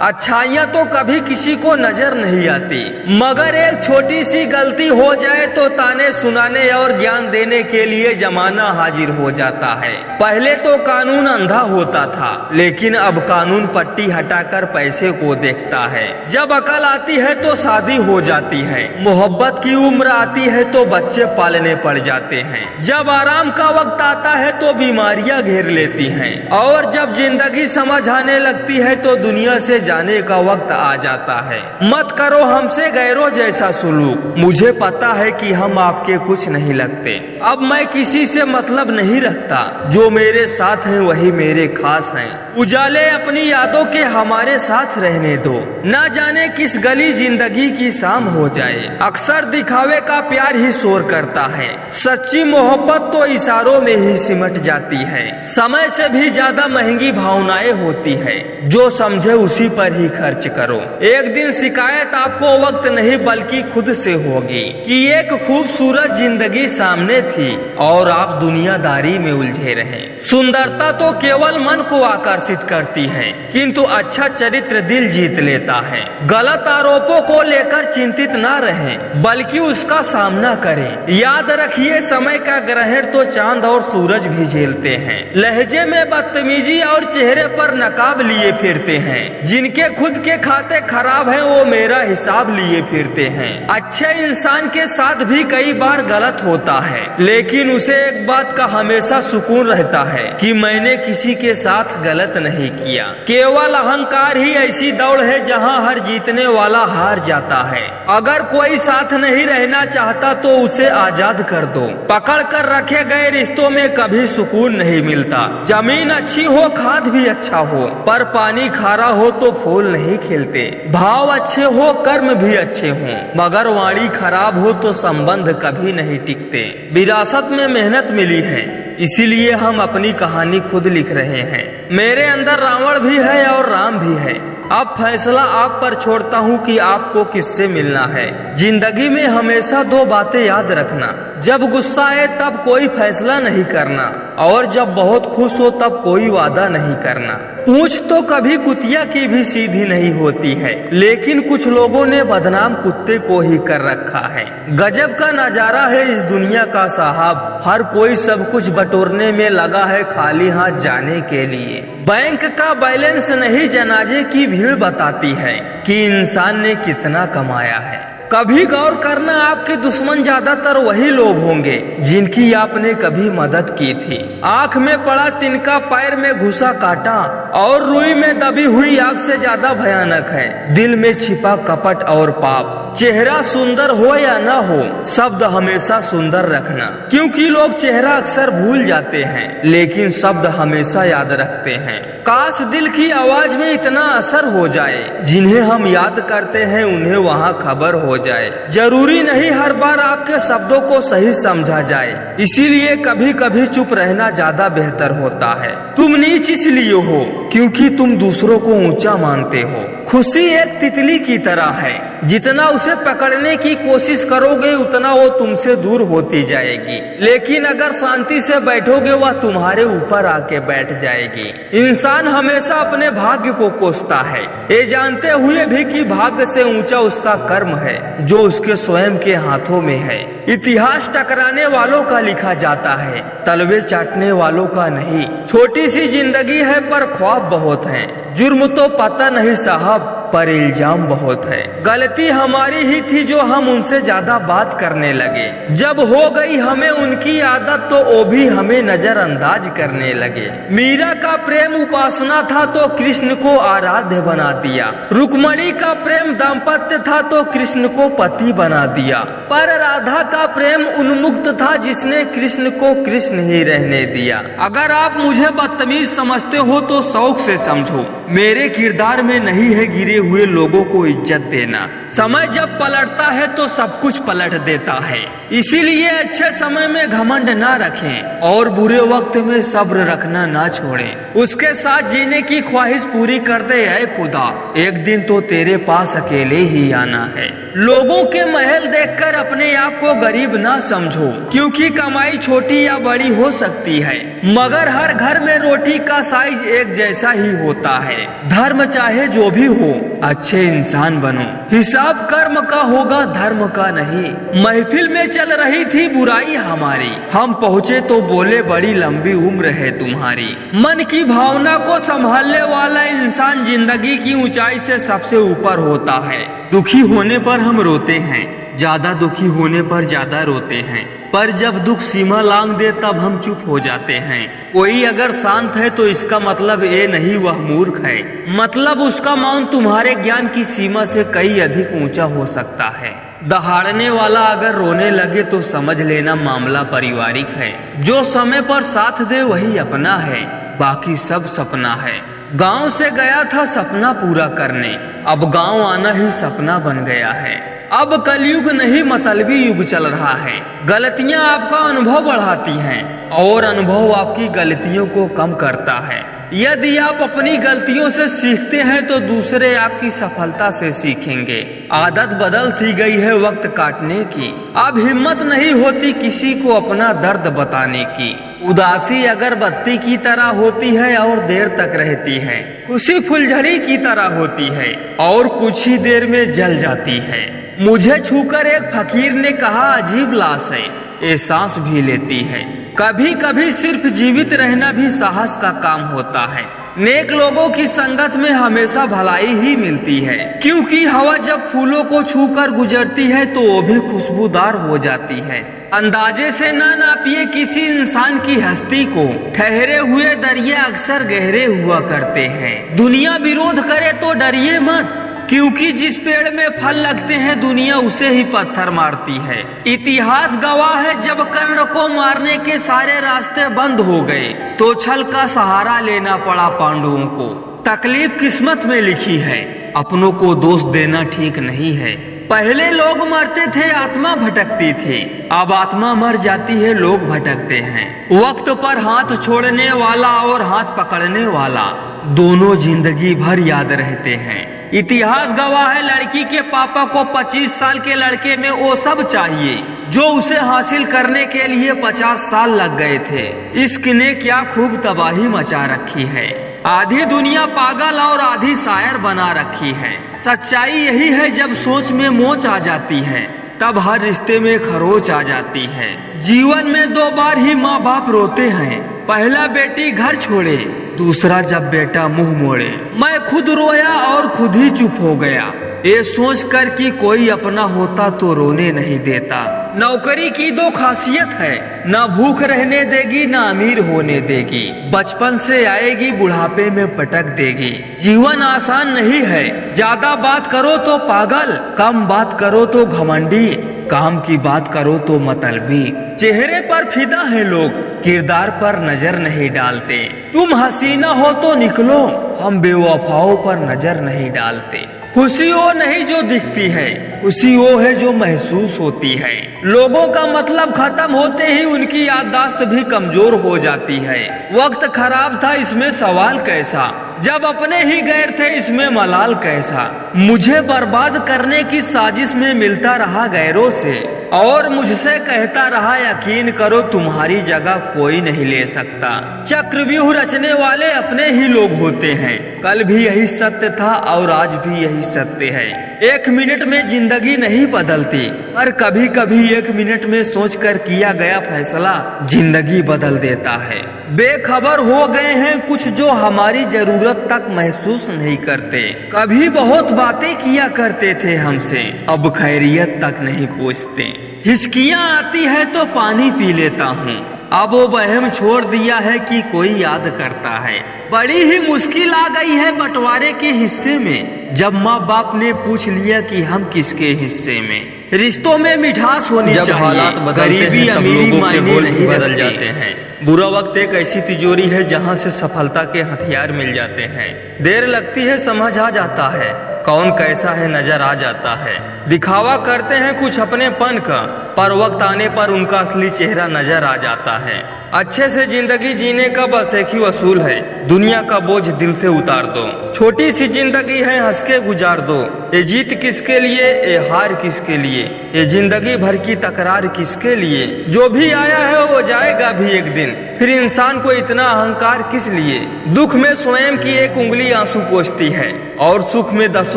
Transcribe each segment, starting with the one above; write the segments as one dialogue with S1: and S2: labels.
S1: अच्छाइयाँ तो कभी किसी को नजर नहीं आती, मगर एक छोटी सी गलती हो जाए तो ताने सुनाने और ज्ञान देने के लिए जमाना हाजिर हो जाता है। पहले तो कानून अंधा होता था, लेकिन अब कानून पट्टी हटाकर पैसे को देखता है। जब अकल आती है तो शादी हो जाती है, मोहब्बत की उम्र आती है तो बच्चे पालने पड़ जाते हैं, जब आराम का वक्त आता है तो बीमारियां घेर लेती हैं, और जब जिंदगी समझ आने लगती है तो दुनिया से जाने का वक्त आ जाता है। मत करो हमसे गैरों जैसा सुलूक, मुझे पता है कि हम आपके कुछ नहीं लगते। अब मैं किसी से मतलब नहीं रखता, जो मेरे साथ हैं वही मेरे खास हैं। उजाले अपनी यादों के हमारे साथ रहने दो, न जाने किस गली जिंदगी की शाम हो जाए। अक्सर दिखावे का प्यार ही शोर करता है, सच्ची मोहब्बत तो इशारों में ही सिमट जाती है। समय से भी ज्यादा महंगी भावनाएं होती है, जो समझे उसी पर ही खर्च करो। एक दिन शिकायत आपको वक्त नहीं बल्कि खुद से होगी कि एक खूबसूरत जिंदगी सामने थी और आप दुनियादारी में उलझे रहे। सुंदरता तो केवल मन को आकर्षित करती है, किंतु अच्छा चरित्र दिल जीत लेता है। गलत आरोपों को लेकर चिंतित न रहें, बल्कि उसका सामना करें। याद रखिए, समय का ग्रहण तो चांद और सूरज भी झेलते हैं। लहजे में बदतमीजी और चेहरे पर नकाब लिए फिरते हैं। जिनके खुद के खाते खराब हैं वो मेरा हिसाब लिए फिरते हैं। अच्छे इंसान के साथ भी कई बार गलत होता है, लेकिन उसे एक बात का हमेशा सुकून रहता है कि मैंने किसी के साथ गलत नहीं किया। केवल अहंकार ही ऐसी दौड़ है जहां हर जीतने वाला हार जाता है। अगर कोई साथ नहीं रहना चाहता तो उसे आजाद कर दो। पकड़ कर रखे गए रिश्तों में कभी सुकून नहीं मिलता। जमीन अच्छी हो, खाद भी अच्छा हो, पर पानी खारा हो तो फूल नहीं खिलते। भाव अच्छे हो, कर्म भी अच्छे हों, मगर वाणी खराब हो तो संबंध कभी नहीं टिकते। विरासत में मेहनत मिली है, इसीलिए हम अपनी कहानी खुद लिख रहे हैं। मेरे अंदर रावण भी है और राम भी है। अब फैसला आप पर छोड़ता हूँ कि आपको किससे मिलना है। जिंदगी में हमेशा दो बातें याद रखना, जब गुस्सा आए तब कोई फैसला नहीं करना, और जब बहुत खुश हो तब कोई वादा नहीं करना। पूंछ तो कभी कुतिया की भी सीधी नहीं होती है, लेकिन कुछ लोगों ने बदनाम कुत्ते को ही कर रखा है। गजब का नजारा है इस दुनिया का साहब, हर कोई सब कुछ बटोरने में लगा है खाली हाथ जाने के लिए। बैंक का बैलेंस नहीं जनाजे की भीड़ बताती है कि इंसान ने कितना कमाया है। कभी गौर करना, आपके दुश्मन ज्यादातर वही लोग होंगे जिनकी आपने कभी मदद की थी। आँख में पड़ा तिनका पैर में घुसा कांटा, और रुई में दबी हुई आग से ज्यादा भयानक है दिल में छिपा कपट और पाप। चेहरा सुंदर हो या न हो, शब्द हमेशा सुंदर रखना, क्योंकि लोग चेहरा अक्सर भूल जाते हैं, लेकिन शब्द हमेशा याद रखते हैं। काश दिल की आवाज में इतना असर हो जाए, जिन्हें हम याद करते हैं उन्हें वहाँ खबर हो जाए। जरूरी नहीं हर बार आपके शब्दों को सही समझा जाए, इसीलिए कभी कभी चुप रहना ज्यादा बेहतर होता है। तुम नीच इसलिए हो क्योंकि तुम दूसरों को ऊंचा मानते हो। खुशी एक तितली की तरह है, जितना उसे पकड़ने की कोशिश करोगे उतना वो तुमसे दूर होती जाएगी, लेकिन अगर शांति से बैठोगे वह तुम्हारे ऊपर आके बैठ जाएगी। इंसान हमेशा अपने भाग्य को कोसता है, ये जानते हुए भी कि भाग्य से ऊंचा उसका कर्म है जो उसके स्वयं के हाथों में है। इतिहास टकराने वालों का लिखा जाता है, तलवे चाटने वालों का नहीं। छोटी सी जिंदगी है पर ख्वाब बहुत हैं। जुर्म तो पता नहीं साहब, पर इल्जाम बहुत है। गलती हमारी ही थी जो हम उनसे ज्यादा बात करने लगे। जब हो गई हमें उनकी आदत तो वो भी हमें नजरअंदाज करने लगे। मीरा का प्रेम उपासना था तो कृष्ण को आराध्य बना दिया। रुक्मणी का प्रेम दाम्पत्य था तो कृष्ण को पति बना दिया। पर राधा का प्रेम उन्मुक्त था जिसने कृष्ण को कृष्ण ही रहने दिया। अगर आप मुझे बदतमीज समझते हो तो शौक से समझो, मेरे किरदार में नहीं है गिरे हुए लोगों को इज्जत देना। समय जब पलटता है तो सब कुछ पलट देता है। इसीलिए अच्छे समय में घमंड ना रखें और बुरे वक्त में सब्र रखना ना छोड़ें। उसके साथ जीने की ख्वाहिश पूरी कर दे ऐ खुदा, एक दिन तो तेरे पास अकेले ही आना है। लोगों के महल देखकर अपने आप को गरीब ना समझो, क्योंकि कमाई छोटी या बड़ी हो सकती है, मगर हर घर में रोटी का साइज एक जैसा ही होता है। धर्म चाहे जो भी हो, अच्छे इंसान बनो। हिसाब कर्म का होगा, धर्म का नहीं। महफिल में चल रही थी बुराई हमारी, हम पहुँचे तो बोले बड़ी लंबी उम्र है तुम्हारी। मन की भावना को संभालने वाला इंसान जिंदगी की ऊंचाई से सबसे ऊपर होता है। दुखी होने पर हम रोते हैं, ज्यादा दुखी होने पर ज्यादा रोते हैं, पर जब दुख सीमा लांघ दे तब हम चुप हो जाते हैं। कोई अगर शांत है तो इसका मतलब ये नहीं वह मूर्ख है, मतलब उसका मौन तुम्हारे ज्ञान की सीमा से कई अधिक ऊंचा हो सकता है। दहाड़ने वाला अगर रोने लगे तो समझ लेना मामला पारिवारिक है। जो समय पर साथ दे वही अपना है, बाकी सब सपना है। गांव से गया था सपना पूरा करने, अब गांव आना ही सपना बन गया है। अब कलयुग नहीं मतलबी युग चल रहा है। गलतियां आपका अनुभव बढ़ाती हैं और अनुभव आपकी गलतियों को कम करता है। यदि आप अपनी गलतियों से सीखते हैं तो दूसरे आपकी सफलता से सीखेंगे। आदत बदल सी गई है वक्त काटने की, अब हिम्मत नहीं होती किसी को अपना दर्द बताने की। उदासी अगरबत्ती की तरह होती है और देर तक रहती है, खुशी फुलझड़ी की तरह होती है और कुछ ही देर में जल जाती है। मुझे छूकर एक फकीर ने कहा, अजीब लाश है, ये सांस भी लेती है। कभी कभी सिर्फ जीवित रहना भी साहस का काम होता है। नेक लोगों की संगत में हमेशा भलाई ही मिलती है, क्योंकि हवा जब फूलों को छूकर गुजरती है तो वो भी खुशबूदार हो जाती है। अंदाजे से ना नापिए किसी इंसान की हस्ती को, ठहरे हुए दरिया अक्सर गहरे हुआ करते हैं। दुनिया विरोध करे तो डरिए मत, क्योंकि जिस पेड़ में फल लगते हैं दुनिया उसे ही पत्थर मारती है। इतिहास गवाह है, जब कर्ण को मारने के सारे रास्ते बंद हो गए तो छल का सहारा लेना पड़ा पांडवों को। तकलीफ किस्मत में लिखी है, अपनों को दोष देना ठीक नहीं है। पहले लोग मरते थे, आत्मा भटकती थी, अब आत्मा मर जाती है, लोग भटकते हैं। वक्त पर हाथ छोड़ने वाला और हाथ पकड़ने वाला दोनों जिंदगी भर याद रहते हैं। इतिहास गवाह है, लड़की के पापा को 25 साल के लड़के में वो सब चाहिए जो उसे हासिल करने के लिए 50 साल लग गए थे। इश्क ने क्या खूब तबाही मचा रखी है, आधी दुनिया पागल और आधी शायर बना रखी है। सच्चाई यही है, जब सोच में मोच आ जाती है तब हर रिश्ते में खरोच आ जाती है। जीवन में 2 बार ही माँ बाप रोते हैं, पहला बेटी घर छोड़े, दूसरा जब बेटा मुंह मोड़े। मैं खुद रोया और खुद ही चुप हो गया, ये सोच कर कि कोई अपना होता तो रोने नहीं देता। नौकरी की 2 खासियत है, ना भूख रहने देगी ना अमीर होने देगी। बचपन से आएगी बुढ़ापे में पटक देगी। जीवन आसान नहीं है, ज्यादा बात करो तो पागल, कम बात करो तो घमंडी, काम की बात करो तो मतलबी। चेहरे पर फिदा है लोग, किरदार पर नजर नहीं डालते। तुम हसीना हो तो निकलो, हम बेवफाओं पर नजर नहीं डालते। खुशी वो नहीं जो दिखती है, खुशी वो है जो महसूस होती है। लोगों का मतलब खत्म होते ही उनकी याददाश्त भी कमजोर हो जाती है। वक्त खराब था, इसमें सवाल कैसा, जब अपने ही गैर थे इसमें मलाल कैसा। मुझे बर्बाद करने की साजिश में मिलता रहा गैरों से, और मुझसे कहता रहा यकीन करो तुम्हारी जगह कोई नहीं ले सकता। चक्रव्यूह रचने वाले अपने ही लोग होते हैं, कल भी यही सत्य था और आज भी यही सत्य है। 1 मिनट में जिंदगी नहीं बदलती, पर कभी कभी 1 मिनट में सोचकर किया गया फैसला जिंदगी बदल देता है। बेखबर हो गए हैं कुछ जो हमारी जरूरत तक महसूस नहीं करते। कभी बहुत बातें किया करते थे हमसे, अब खैरियत तक नहीं पूछते। हिचकियाँ आती है तो पानी पी लेता हूँ, अब वो वहम छोड़ दिया है कि कोई याद करता है। बड़ी ही मुश्किल आ गई है बंटवारे के हिस्से में, जब माँ बाप ने पूछ लिया कि हम किसके हिस्से में। रिश्तों में मिठास होनी चाहिए, हालात गरीबी अमीरी मायने नहीं बदल जाते हैं। बुरा वक्त एक ऐसी तिजोरी है जहाँ से सफलता के हथियार मिल जाते हैं। देर लगती है समझ आ जाता है, कौन कैसा है नजर आ जाता है। दिखावा करते हैं कुछ अपनेपन का, पर वक्त आने पर उनका असली चेहरा नजर आ जाता है। अच्छे से जिंदगी जीने का बस एक ही असूल है, दुनिया का बोझ दिल से उतार दो। छोटी सी जिंदगी है, हंस के गुजार दो। ये जीत किसके लिए, ये हार किसके लिए, ये जिंदगी भर की तकरार किसके लिए। जो भी आया है वो जाएगा भी एक दिन, फिर इंसान को इतना अहंकार किस लिए। दुख में स्वयं की एक उंगली आंसू पोंछती है और सुख में 10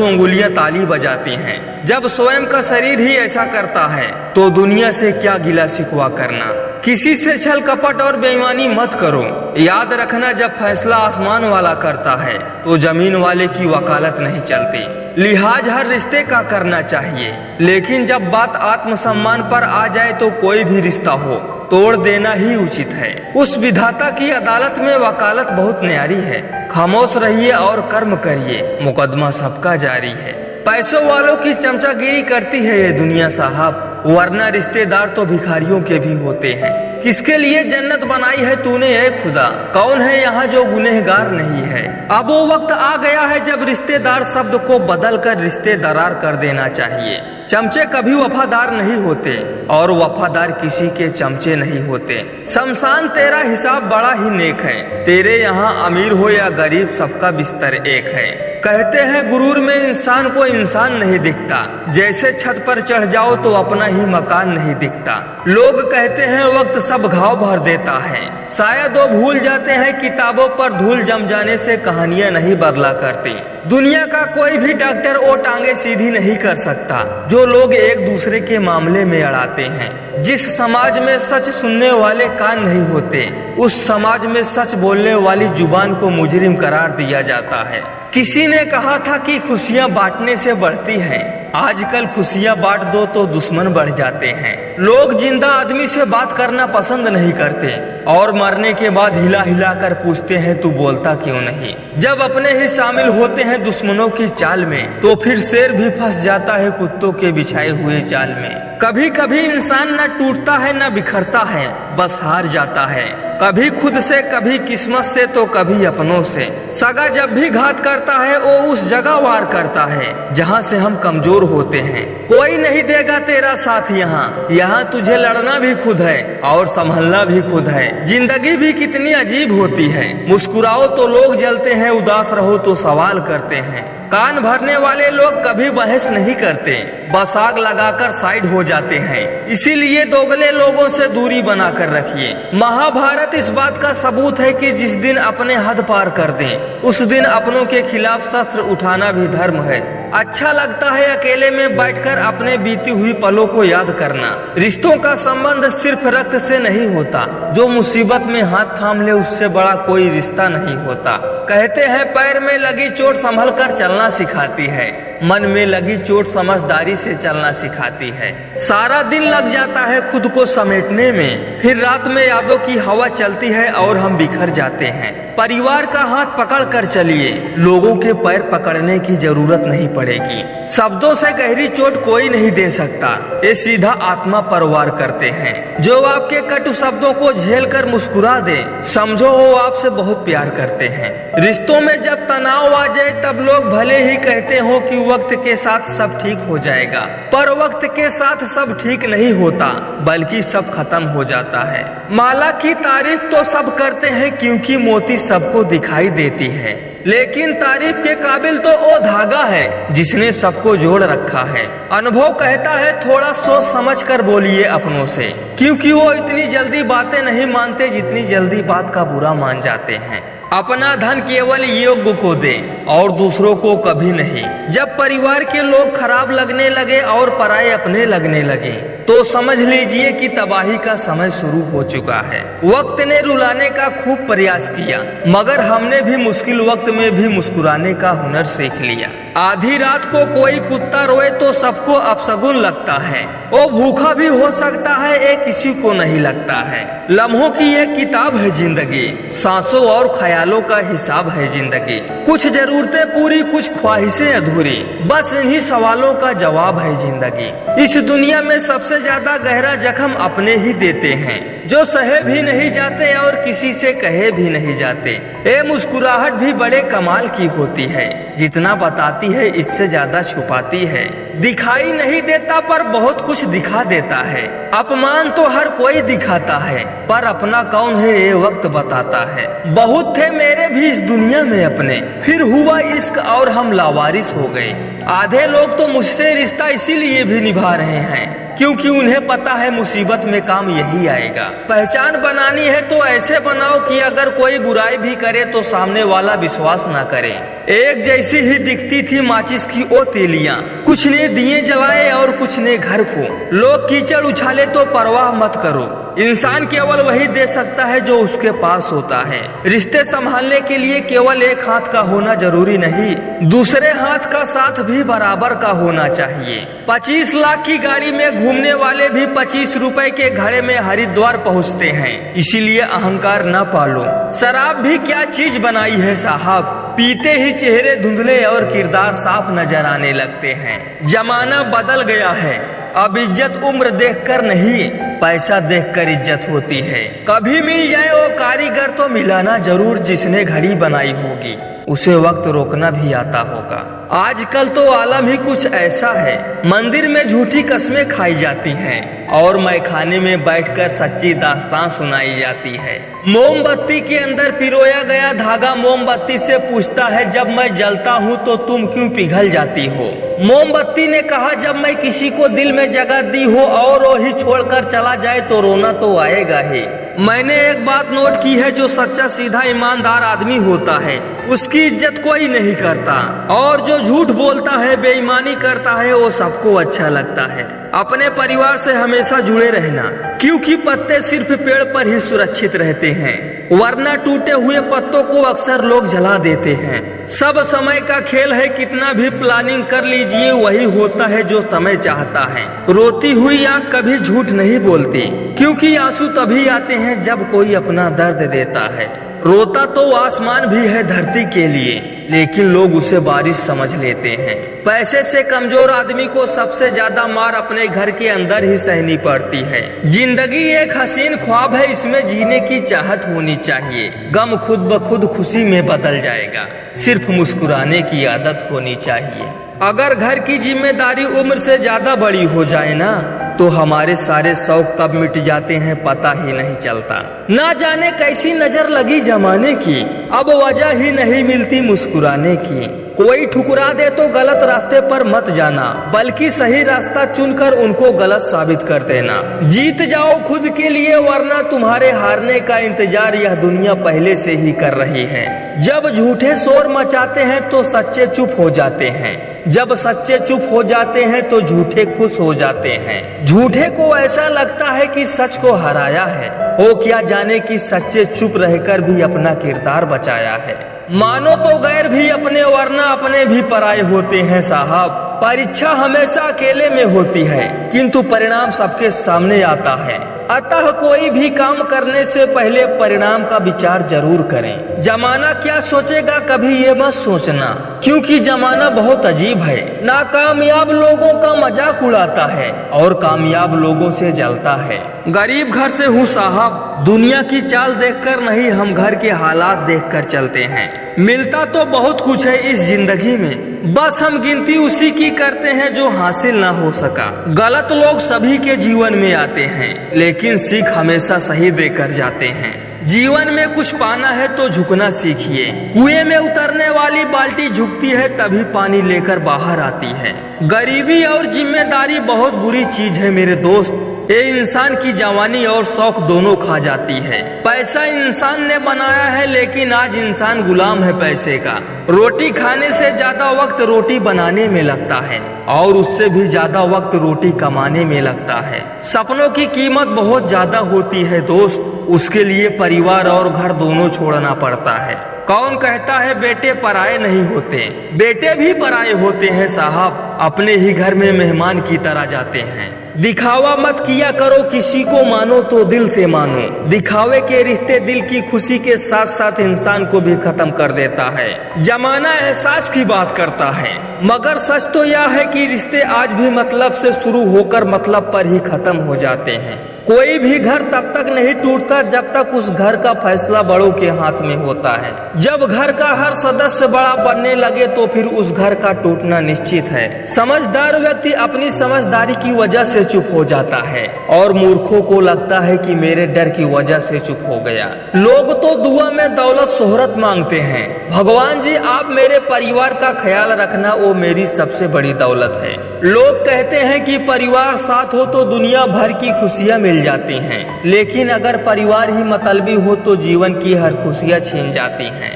S1: उंगलियां ताली बजाती हैं। जब स्वयं का शरीर ही ऐसा करता है तो दुनिया से क्या गिला शिकवा करना। किसी से छल कपट और बेईमानी मत करो। याद रखना, जब फैसला आसमान वाला करता है तो जमीन वाले की वकालत नहीं चलती। लिहाज हर रिश्ते का करना चाहिए, लेकिन जब बात आत्मसम्मान पर आ जाए तो कोई भी रिश्ता हो तोड़ देना ही उचित है। उस विधाता की अदालत में वकालत बहुत न्यारी है। खामोश रहिए और कर्म करिए, मुकदमा सबका जारी है। पैसों वालों की चमचागिरी करती है ये दुनिया साहब, वरना रिश्तेदार तो भिखारियों के भी होते हैं। किसके लिए जन्नत बनाई है तूने ऐ खुदा, कौन है यहाँ जो गुनहगार नहीं है। अब वो वक्त आ गया है जब रिश्तेदार शब्द को बदल कर रिश्तेदार कर देना चाहिए। चमचे कभी वफादार नहीं होते और वफादार किसी के चमचे नहीं होते। शमशान तेरा हिसाब बड़ा ही नेक है, तेरे यहाँ अमीर हो या गरीब सबका बिस्तर एक है। कहते हैं गुरूर में इंसान को इंसान नहीं दिखता, जैसे छत पर चढ़ जाओ तो अपना ही मकान नहीं दिखता। लोग कहते हैं वक्त सब घाव भर देता है, शायद वो भूल जाते हैं किताबों पर धूल जम जाने से कहानियां नहीं बदला करती। दुनिया का कोई भी डॉक्टर वो टांगे सीधी नहीं कर सकता जो लोग एक दूसरे के मामले में अड़ाते हैं। जिस समाज में सच सुनने वाले कान नहीं होते, उस समाज में सच बोलने वाली जुबान को मुजरिम करार दिया जाता है। किसी ने कहा था कि खुशियाँ बांटने से बढ़ती हैं, आजकल खुशियाँ बांट दो तो दुश्मन बढ़ जाते हैं। लोग जिंदा आदमी से बात करना पसंद नहीं करते और मरने के बाद हिला हिला कर पूछते हैं तू बोलता क्यों नहीं। जब अपने ही शामिल होते हैं दुश्मनों की चाल में तो फिर शेर भी फंस जाता है कुत्तों के बिछाए हुए जाल में। कभी कभी इंसान न टूटता है न बिखरता है, बस हार जाता है, कभी खुद से कभी किस्मत से तो कभी अपनों से। सगा जब भी घात करता है वो उस जगह वार करता है जहाँ से हम कमजोर होते हैं। कोई नहीं देगा तेरा साथ यहाँ तुझे लड़ना भी खुद है और संभलना भी खुद है। जिंदगी भी कितनी अजीब होती है, मुस्कुराओ तो लोग जलते हैं, उदास रहो तो सवाल करते हैं। कान भरने वाले लोग कभी बहस नहीं करते, बस आग लगाकर साइड हो जाते हैं। इसीलिए दोगले लोगों से दूरी बनाकर रखिए। महाभारत इस बात का सबूत है कि जिस दिन अपने हद पार कर दें उस दिन अपनों के खिलाफ शस्त्र उठाना भी धर्म है। अच्छा लगता है अकेले में बैठकर अपने बीती हुई पलों को याद करना। रिश्तों का संबंध सिर्फ रक्त से नहीं होता, जो मुसीबत में हाथ थाम ले उससे बड़ा कोई रिश्ता नहीं होता। कहते हैं पैर में लगी चोट संभल कर चलना सिखाती है, मन में लगी चोट समझदारी से चलना सिखाती है। सारा दिन लग जाता है खुद को समेटने में, फिर रात में यादों की हवा चलती है और हम बिखर जाते हैं। परिवार का हाथ पकड़ कर चलिए, लोगों के पैर पकड़ने की जरूरत नहीं पड़ेगी। शब्दों से गहरी चोट कोई नहीं दे सकता, ये सीधा आत्मा पर वार करते हैं। जो आपके कटु शब्दों को झेल कर मुस्कुरा दे, समझो वो आपसे बहुत प्यार करते हैं। रिश्तों में जब तनाव आ जाए तब लोग भले ही कहते हो कि वक्त के साथ सब ठीक हो जाएगा, पर वक्त के साथ सब ठीक नहीं होता, बल्कि सब खत्म हो जाता है। माला की तारीफ तो सब करते हैं क्योंकि मोती सबको दिखाई देती है, लेकिन तारीफ के काबिल तो वो धागा है जिसने सबको जोड़ रखा है। अनुभव कहता है थोड़ा सोच समझ कर बोलिए अपनों से, क्योंकि वो इतनी जल्दी बातें नहीं मानते जितनी जल्दी बात का बुरा मान जाते हैं। अपना धन केवल योग्य को दे और दूसरों को कभी नहीं। जब परिवार के लोग खराब लगने लगे और पराये अपने लगने लगे तो समझ लीजिए कि तबाही का समय शुरू हो चुका है। वक्त ने रुलाने का खूब प्रयास किया, मगर हमने भी मुश्किल वक्त में भी मुस्कुराने का हुनर सीख लिया। आधी रात को कोई कुत्ता रोए तो सबको अपशगुन लगता है, वो भूखा भी हो सकता है, ये किसी को नहीं लगता है। लम्हों की एक किताब है जिंदगी, सांसों और ख्यालों का हिसाब है जिंदगी। कुछ जरूरतें पूरी कुछ ख्वाहिशें अधूरी, बस इन्हीं सवालों का जवाब है जिंदगी। इस दुनिया में सबसे ज्यादा गहरा जख्म अपने ही देते हैं, जो सहे भी नहीं जाते और किसी से कहे भी नहीं जाते। ये मुस्कुराहट भी बड़े कमाल की होती है, जितना बताती है इससे ज्यादा छुपाती है। दिखाई नहीं देता पर बहुत कुछ दिखा देता है। अपमान तो हर कोई दिखाता है, पर अपना कौन है ये वक्त बताता है। बहुत थे मेरे भी इस दुनिया में अपने, फिर हुआ इश्क और हम लावारिस हो गए। आधे लोग तो मुझसे रिश्ता इसीलिए भी निभा रहे हैं क्योंकि उन्हें पता है मुसीबत में काम यही आएगा। पहचान बनानी है तो ऐसे बनाओ कि अगर कोई बुराई भी करे तो सामने वाला विश्वास ना करे। एक जैसी ही दिखती थी माचिस की वो तीलियां, कुछ ने दिए जलाए और कुछ ने घर को। लोग कीचड़ उछाले तो परवाह मत करो, इंसान केवल वही दे सकता है जो उसके पास होता है। रिश्ते संभालने के लिए केवल एक हाथ का होना जरूरी नहीं, दूसरे हाथ का साथ भी बराबर का होना चाहिए। 25 लाख की गाड़ी में घूमने वाले भी 25 रुपए के घड़े में हरिद्वार पहुंचते हैं, इसीलिए अहंकार न पालो। शराब भी क्या चीज बनाई है साहब, पीते ही चेहरे धुंधले और किरदार साफ नजर आने लगते हैं। जमाना बदल गया है, अब इज्जत उम्र देखकर नहीं पैसा देखकर इज्जत होती है। कभी मिल जाए वो कारीगर तो मिलाना जरूर जिसने घड़ी बनाई होगी, उसे वक्त रोकना भी आता होगा। आजकल तो आलम ही कुछ ऐसा है, मंदिर में झूठी कस्में खाई जाती हैं और मैखाने में बैठकर सच्ची दास्तान सुनाई जाती है। मोमबत्ती के अंदर पिरोया गया धागा मोमबत्ती से पूछता है, जब मैं जलता हूँ तो तुम क्यों पिघल जाती हो। मोमबत्ती ने कहा, जब मैं किसी को दिल में जगह दी हो और वो ही छोड़कर चला जाए तो रोना तो आएगा ही। मैंने एक बात नोट की है, जो सच्चा सीधा ईमानदार आदमी होता है उसकी इज्जत कोई नहीं करता, और जो झूठ बोलता है बेईमानी करता है वो सबको अच्छा लगता है। अपने परिवार से हमेशा जुड़े रहना, क्योंकि पत्ते सिर्फ पेड़ पर ही सुरक्षित रहते हैं, वरना टूटे हुए पत्तों को अक्सर लोग जला देते हैं। सब समय का खेल है, कितना भी प्लानिंग कर लीजिए वही होता है जो समय चाहता है। रोती हुई आंख कभी झूठ नहीं बोलती, क्योंकि आंसू तभी आते हैं जब कोई अपना दर्द देता है। रोता तो आसमान भी है धरती के लिए, लेकिन लोग उसे बारिश समझ लेते हैं। पैसे से कमजोर आदमी को सबसे ज्यादा मार अपने घर के अंदर ही सहनी पड़ती है। जिंदगी एक हसीन ख्वाब है, इसमें जीने की चाहत होनी चाहिए। गम खुद ब खुद खुशी में बदल जाएगा, सिर्फ मुस्कुराने की आदत होनी चाहिए। अगर घर की जिम्मेदारी उम्र से ज्यादा बड़ी हो जाए ना, तो हमारे सारे शौक कब मिट जाते हैं पता ही नहीं चलता। ना जाने कैसी नजर लगी जमाने की, अब वजह ही नहीं मिलती मुस्कुराने की। कोई ठुकरा दे तो गलत रास्ते पर मत जाना, बल्कि सही रास्ता चुनकर उनको गलत साबित कर देना। जीत जाओ खुद के लिए, वरना तुम्हारे हारने का इंतजार यह दुनिया पहले से ही कर रही है। जब झूठे शोर मचाते हैं तो सच्चे चुप हो जाते हैं, जब सच्चे चुप हो जाते हैं तो झूठे खुश हो जाते हैं। झूठे को ऐसा लगता है कि सच को हराया है, वो क्या जाने कि सच्चे चुप रहकर भी अपना किरदार बचाया है। मानो तो गैर भी अपने वरना अपने भी पराये होते हैं साहब। परीक्षा हमेशा अकेले में होती है, किंतु परिणाम सबके सामने आता है। अतः कोई भी काम करने से पहले परिणाम का विचार जरूर करें। जमाना क्या सोचेगा कभी ये मत सोचना, क्योंकि जमाना बहुत अजीब है। नाकामयाब लोगों का मजाक उड़ाता है और कामयाब लोगों से जलता है। गरीब घर से हूँ साहब, दुनिया की चाल देखकर नहीं, हम घर के हालात देखकर चलते हैं। मिलता तो बहुत कुछ है इस जिंदगी में, बस हम गिनती उसी की करते हैं जो हासिल ना हो सका। गलत लोग सभी के जीवन में आते हैं, लेकिन सीख हमेशा सही देकर जाते हैं। जीवन में कुछ पाना है तो झुकना सीखिए। कुएं में उतरने वाली बाल्टी झुकती है तभी पानी लेकर बाहर आती है। गरीबी और जिम्मेदारी बहुत बुरी चीज है मेरे दोस्त, ये इंसान की जवानी और शौक दोनों खा जाती है। पैसा इंसान ने बनाया है, लेकिन आज इंसान गुलाम है पैसे का। रोटी खाने से ज्यादा वक्त रोटी बनाने में लगता है, और उससे भी ज्यादा वक्त रोटी कमाने में लगता है। सपनों की कीमत बहुत ज्यादा होती है दोस्त, उसके लिए परिवार और घर दोनों छोड़ना पड़ता है। कौन कहता है बेटे पराये नहीं होते? बेटे भी पराये होते हैं साहब, अपने ही घर में मेहमान की तरह जाते हैं। दिखावा मत किया करो, किसी को मानो तो दिल से मानो। दिखावे के रिश्ते दिल की खुशी के साथ साथ इंसान को भी खत्म कर देता है। जमाना एहसास की बात करता है, मगर सच तो यह है कि रिश्ते आज भी मतलब से शुरू होकर मतलब पर ही खत्म हो जाते हैं। कोई भी घर तब तक नहीं टूटता जब तक उस घर का फैसला बड़ों के हाथ में होता है। जब घर का हर सदस्य बड़ा बनने लगे तो फिर उस घर का टूटना निश्चित है। समझदार व्यक्ति अपनी समझदारी की वजह से चुप हो जाता है और मूर्खों को लगता है कि मेरे डर की वजह से चुप हो गया। लोग तो दुआ में दौलत शोहरत मांगते हैं, भगवान जी आप मेरे परिवार का ख्याल रखना, वो मेरी सबसे बड़ी दौलत है। लोग कहते हैं कि परिवार साथ हो तो दुनिया भर की खुशियाँ मिल जाती हैं, लेकिन अगर परिवार ही मतलबी हो तो जीवन की हर खुशियाँ छीन जाती हैं।